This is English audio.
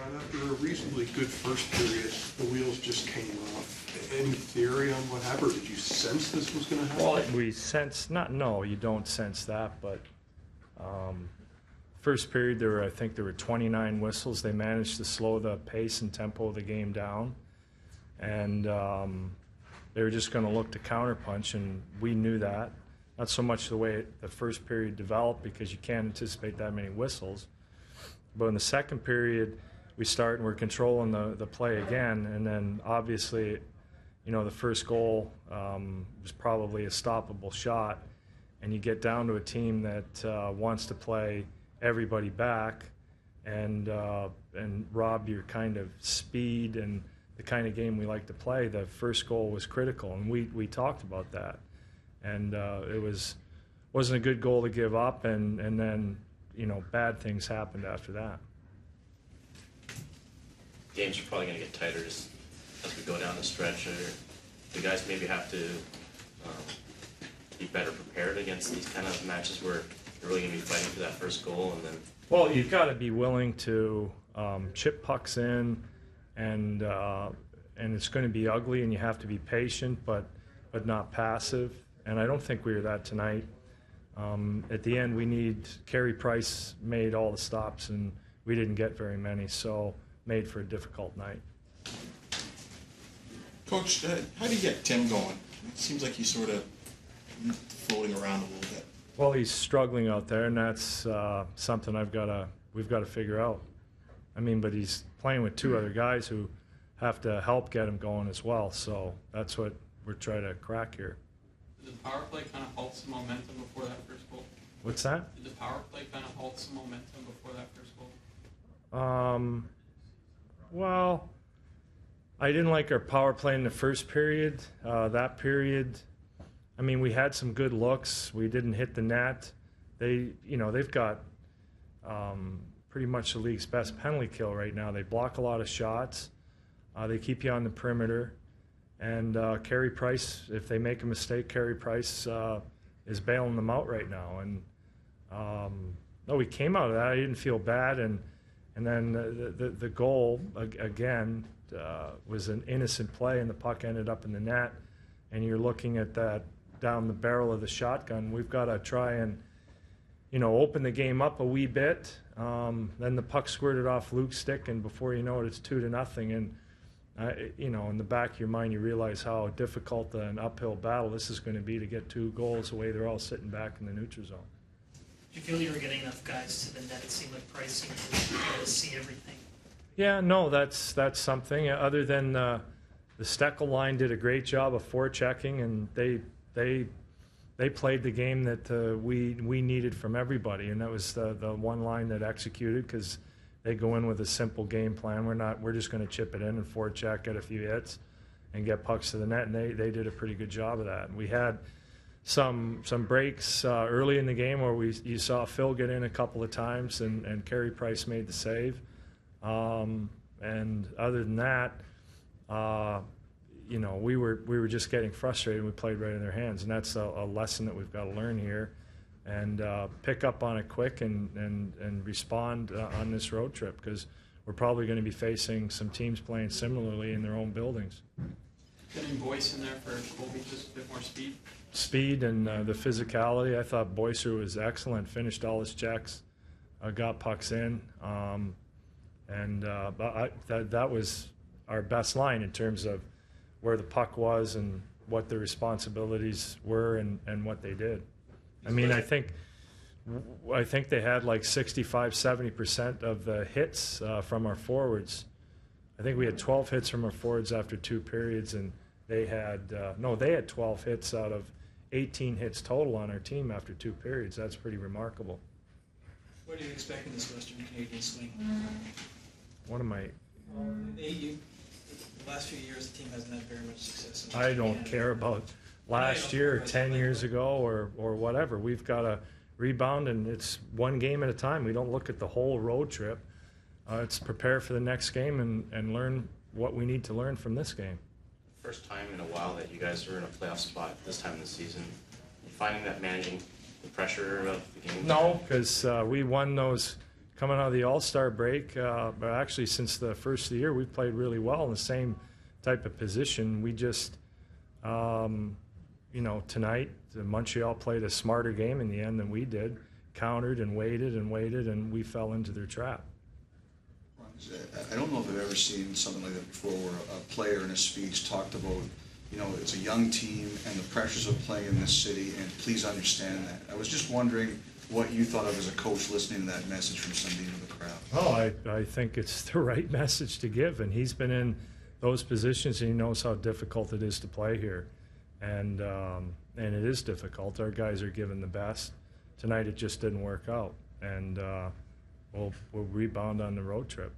Ron, after a reasonably good first period, the wheels just came off. Any theory on what happened, or did you sense this was going to happen? Well, we sense, no, you don't sense that, but first period, I think there were 29 whistles. They managed to slow the pace and tempo of the game down, and they were just going to look to counterpunch, and we knew that. Not so much the way the first period developed, because you can't anticipate that many whistles. But in the second period, we start and we're controlling the play again, and then obviously, you know, the first goal was probably a stoppable shot, and you get down to a team that wants to play everybody back and rob your kind of speed and the kind of game we like to play. The first goal was critical, and we talked about that. And it wasn't a good goal to give up, and then, you know, bad things happened after that. Games are probably going to get tighter as we go down the stretch. Do guys maybe have to be better prepared against these kind of matches where you're really going to be fighting for that first goal? And then, well, you've got to be willing to chip pucks in, and it's going to be ugly, and you have to be patient, but not passive. And I don't think we were that tonight. At the end, Carey Price made all the stops, and we didn't get very many, so made for a difficult night. Coach, how do you get Tim going? It seems like he's sort of floating around a little bit. Well, he's struggling out there, and that's something we've got to figure out. I mean, but he's playing with two other guys who have to help get him going as well, so that's what we're trying to crack here. Did the power play kind of halt some momentum before that first goal? What's that? Did the power play kind of halt some momentum before that first goal? Well, I didn't like our power play in the first period. That period, I mean, we had some good looks. We didn't hit the net. They've got pretty much the league's best penalty kill right now. They block a lot of shots. They keep you on the perimeter. And Carey Price, if they make a mistake, Carey Price is bailing them out right now. And no, we came out of that. I didn't feel bad. And then the goal, again, was an innocent play, and the puck ended up in the net. And you're looking at that down the barrel of the shotgun. We've got to try and, open the game up a wee bit. Then the puck squirted off Luke's stick, and before you know it, it's 2-0. And in the back of your mind, you realize how difficult an uphill battle this is going to be to get 2 goals away. They're all sitting back in the neutral zone. Did you feel you were getting enough guys to the net? It seemed like Price seemed to see everything. Yeah, no, that's something. Other than the Steckel line did a great job of forechecking, and they played the game that we needed from everybody, and that was the one line that executed, because they go in with a simple game plan. We're just going to chip it in and forecheck, get a few hits, and get pucks to the net. And they did a pretty good job of that. And we had some breaks early in the game where you saw Phil get in a couple of times, and Carey Price made the save. And other than that, we were just getting frustrated. We played right in their hands, and that's a lesson that we've got to learn here. And pick up on it quick and respond on this road trip, because we're probably going to be facing some teams playing similarly in their own buildings. Getting Boyce in there for Colby, just a bit more speed? Speed and the physicality. I thought Boycer was excellent, finished all his checks, got pucks in. That was our best line in terms of where the puck was and what the responsibilities were and what they did. I mean, I think they had like 65-70% of the hits from our forwards. I think we had 12 hits from our forwards after 2 periods, and they had 12 hits out of 18 hits total on our team after 2 periods. That's pretty remarkable. What do you expect in this Western Canadian swing? What am I? The last few years, the team hasn't had very much success. I don't care about last year or 10 years ago or whatever. We've got to rebound, and it's one game at a time. We don't look at the whole road trip. It's prepare for the next game and learn what we need to learn from this game. First time in a while that you guys are in a playoff spot this time of the season. You finding that managing the pressure of the game? No, because we won those coming out of the All-Star break, but actually since the first of the year, we've played really well in the same type of position. We just, tonight, Montreal played a smarter game in the end than we did, countered and waited, and we fell into their trap. I don't know if I've ever seen something like that before, where a player in a speech talked about, it's a young team and the pressures of playing in this city, and please understand that. I was just wondering what you thought of as a coach listening to that message from somebody in the crowd. Oh, I think it's the right message to give, and he's been in those positions, and he knows how difficult it is to play here, and it is difficult. Our guys are giving the best. Tonight it just didn't work out, and we'll rebound on the road trip.